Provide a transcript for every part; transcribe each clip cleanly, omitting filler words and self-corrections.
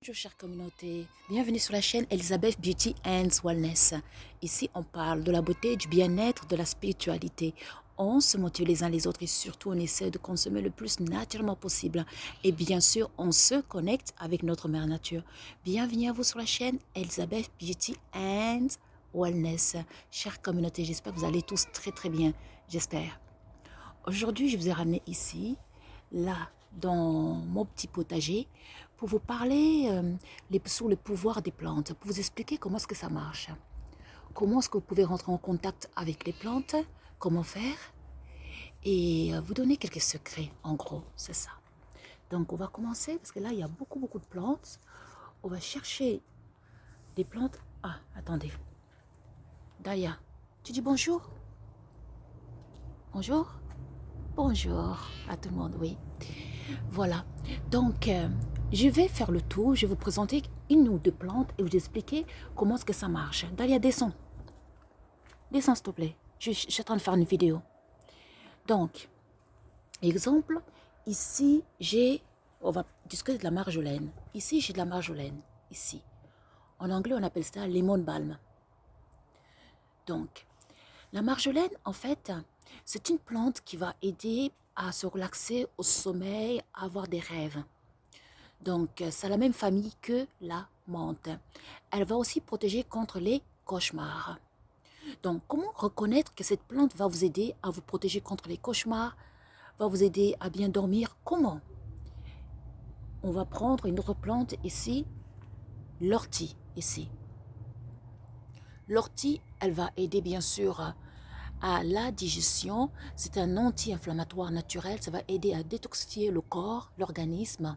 Bonjour chère communauté, bienvenue sur la chaîne Elizabeth Beauty and Wellness. Ici on parle de la beauté, du bien-être, de la spiritualité. On se motive les uns les autres et surtout on essaie de consommer le plus naturellement possible. Et bien sûr on se connecte avec notre mère nature. Bienvenue à vous sur la chaîne Elizabeth Beauty and Wellness. Chère communauté, j'espère que vous allez tous très bien, j'espère. Aujourd'hui je vous ai ramené ici, là, dans mon petit potager, pour vous parler sur le pouvoir des plantes, pour vous expliquer comment est-ce que ça marche. Comment est-ce que vous pouvez rentrer en contact avec les plantes, comment faire, et vous donner quelques secrets, en gros, c'est ça. Donc on va commencer, parce que là il y a beaucoup de plantes. On va chercher des plantes. Ah, attendez. Daya, tu dis bonjour? Bonjour? Bonjour à tout le monde, oui. Voilà, donc je vais faire le tour, je vais vous présenter une ou deux plantes et vous expliquer comment est-ce que ça marche. Dalia, descends. Descends s'il te plaît, je suis en train de faire une vidéo. Donc, exemple, ici on va discuter de la marjolaine. Ici j'ai de la marjolaine, ici. En anglais on appelle ça lemon balm. Donc, la marjolaine en fait, c'est une plante qui va aider à se relaxer au sommeil, à avoir des rêves. Donc, c'est la même famille que la menthe. Elle va aussi protéger contre les cauchemars. Donc, comment reconnaître que cette plante va vous aider à vous protéger contre les cauchemars, va vous aider à bien dormir? Comment? On va prendre une autre plante ici, l'ortie, ici. L'ortie, elle va aider bien sûr à la digestion. C'est un anti-inflammatoire naturel. Ça va aider à détoxifier le corps, l'organisme.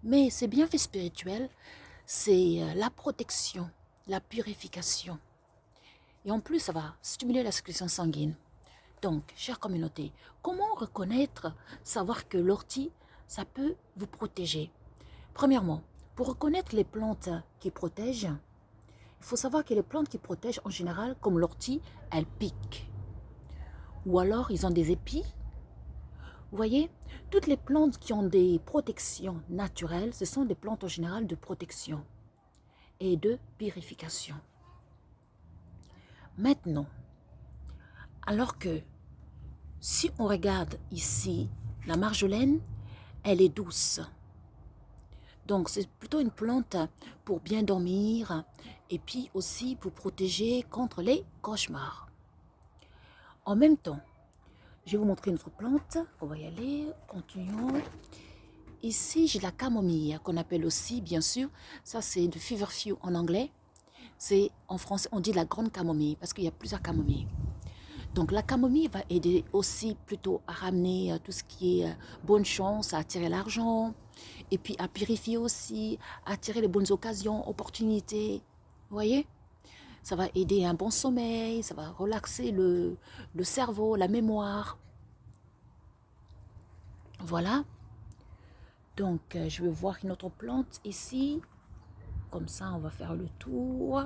Mais ces bienfaits spirituels, c'est la protection, la purification. Et en plus, ça va stimuler la circulation sanguine. Donc, chère communauté, comment reconnaître, savoir que l'ortie, ça peut vous protéger? Premièrement, pour reconnaître les plantes qui protègent, il faut savoir que les plantes qui protègent, en général, comme l'ortie, elles piquent. Ou alors, ils ont des épis. Vous voyez, toutes les plantes qui ont des protections naturelles, ce sont des plantes en général de protection et de purification. Maintenant, alors que si on regarde ici, la marjolaine, elle est douce. Donc, c'est plutôt une plante pour bien dormir et puis aussi pour protéger contre les cauchemars. En même temps, je vais vous montrer une autre plante. On va y aller, continuons. Ici, j'ai la camomille qu'on appelle aussi, bien sûr, ça c'est de feverfew en anglais. C'est en français, on dit la grande camomille parce qu'il y a plusieurs camomilles. Donc la camomille va aider aussi plutôt à ramener tout ce qui est bonne chance, à attirer l'argent, et puis à purifier aussi, à attirer les bonnes occasions, opportunités. Vous voyez? Ça va aider à un bon sommeil, ça va relaxer le cerveau, la mémoire. Voilà. Donc je vais voir une autre plante ici. Comme ça, on va faire le tour.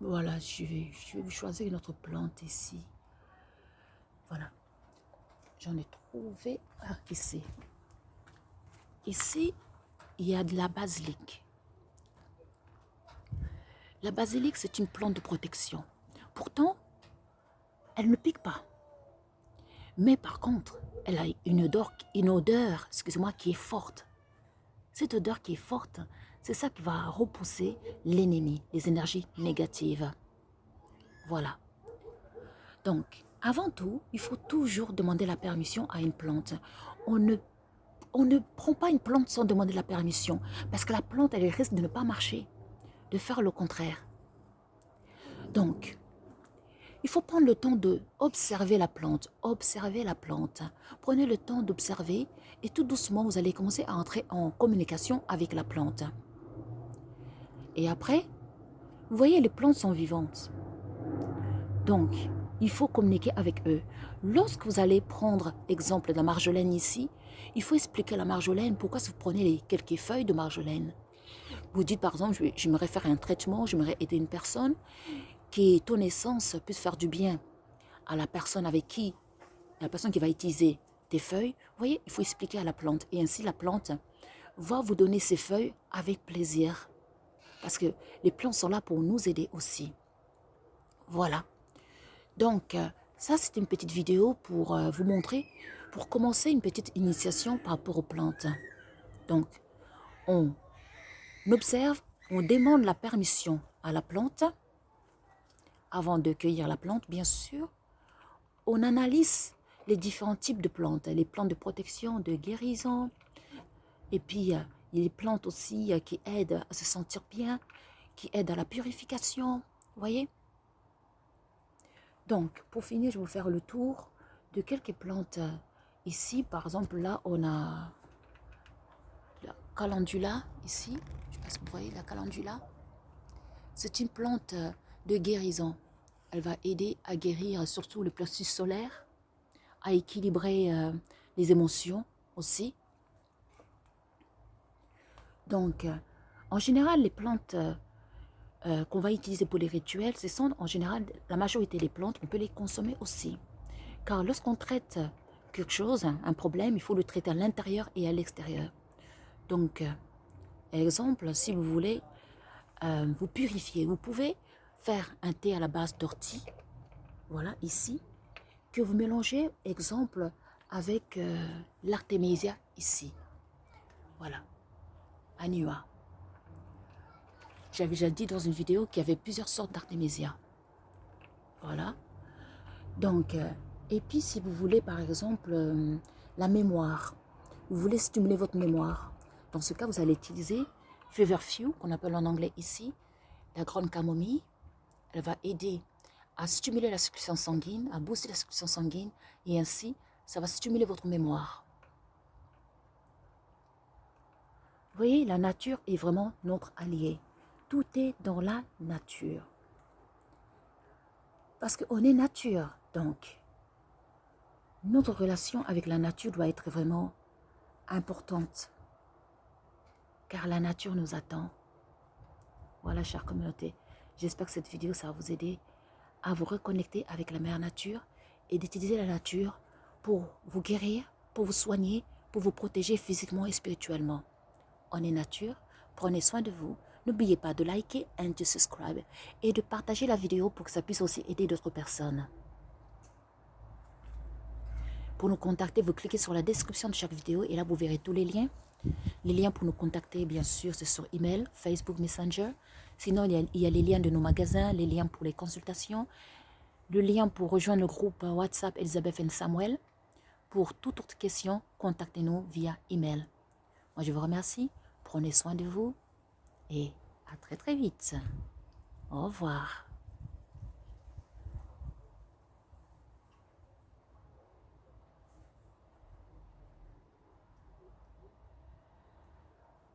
Voilà, je vais choisir une autre plante ici. Voilà. J'en ai trouvé ici. Ici, il y a de la basilic. La basilic, c'est une plante de protection. Pourtant, elle ne pique pas. Mais par contre, elle a une odeur, excusez-moi, qui est forte. Cette odeur qui est forte, c'est ça qui va repousser l'ennemi, les énergies négatives. Voilà. Donc, avant tout, il faut toujours demander la permission à une plante. On ne prend pas une plante sans demander la permission parce que la plante, elle risque de ne pas marcher, de faire le contraire. Donc, il faut prendre le temps d'observer la plante. Observez la plante. Prenez le temps d'observer et tout doucement, vous allez commencer à entrer en communication avec la plante. Et après, vous voyez, les plantes sont vivantes. Donc, il faut communiquer avec eux. Lorsque vous allez prendre exemple de la marjolaine ici, il faut expliquer à la marjolaine pourquoi vous prenez quelques feuilles de marjolaine. Vous dites par exemple, j'aimerais faire un traitement, j'aimerais aider une personne, qui ton essence puisse faire du bien à la personne avec qui, la personne qui va utiliser tes feuilles. Vous voyez, il faut expliquer à la plante. Et ainsi, la plante va vous donner ses feuilles avec plaisir. Parce que les plantes sont là pour nous aider aussi. Voilà. Donc, ça, c'est une petite vidéo pour vous montrer, pour commencer une petite initiation par rapport aux plantes. Donc, on observe, on demande la permission à la plante, avant de cueillir la plante, bien sûr. On analyse les différents types de plantes, les plantes de protection, de guérison, et puis il y a les plantes aussi qui aident à se sentir bien, qui aident à la purification, vous voyez. Donc, pour finir, je vais vous faire le tour de quelques plantes ici. Par exemple, là, on a la calendula, ici. Je ne sais pas si vous voyez la calendula. C'est une plante de guérison. Elle va aider à guérir surtout le plexus solaire, à équilibrer les émotions aussi. Donc, en général, les plantes qu'on va utiliser pour les rituels, ce sont en général, la majorité des plantes, on peut les consommer aussi. Car lorsqu'on traite quelque chose, un problème, il faut le traiter à l'intérieur et à l'extérieur. Donc, exemple, si vous voulez vous purifier, vous pouvez faire un thé à la base d'ortie, voilà, ici, que vous mélangez, exemple, avec l'artémisia, ici. Voilà, Anua. J'avais déjà dit dans une vidéo qu'il y avait plusieurs sortes d'artémisia. Voilà. Donc, et puis si vous voulez, par exemple, la mémoire, vous voulez stimuler votre mémoire, dans ce cas, vous allez utiliser Feverfew, qu'on appelle en anglais ici, la grande camomille. Elle va aider à stimuler la circulation sanguine, à booster la circulation sanguine, et ainsi, ça va stimuler votre mémoire. Vous voyez, la nature est vraiment notre allié. Tout est dans la nature. Parce qu'on est nature, donc. Notre relation avec la nature doit être vraiment importante. Car la nature nous attend. Voilà, chère communauté. J'espère que cette vidéo, ça va vous aider à vous reconnecter avec la mère nature et d'utiliser la nature pour vous guérir, pour vous soigner, pour vous protéger physiquement et spirituellement. On est nature, prenez soin de vous. N'oubliez pas de liker et de subscribe et de partager la vidéo pour que ça puisse aussi aider d'autres personnes. Pour nous contacter, vous cliquez sur la description de chaque vidéo et là vous verrez tous les liens. Les liens pour nous contacter, bien sûr, c'est sur email, Facebook Messenger. Sinon, il y a les liens de nos magasins, les liens pour les consultations, le lien pour rejoindre le groupe WhatsApp Elisabeth et Samuel. Pour toute autre question, contactez-nous via email. Moi, je vous remercie. Prenez soin de vous et à très très vite. Au revoir.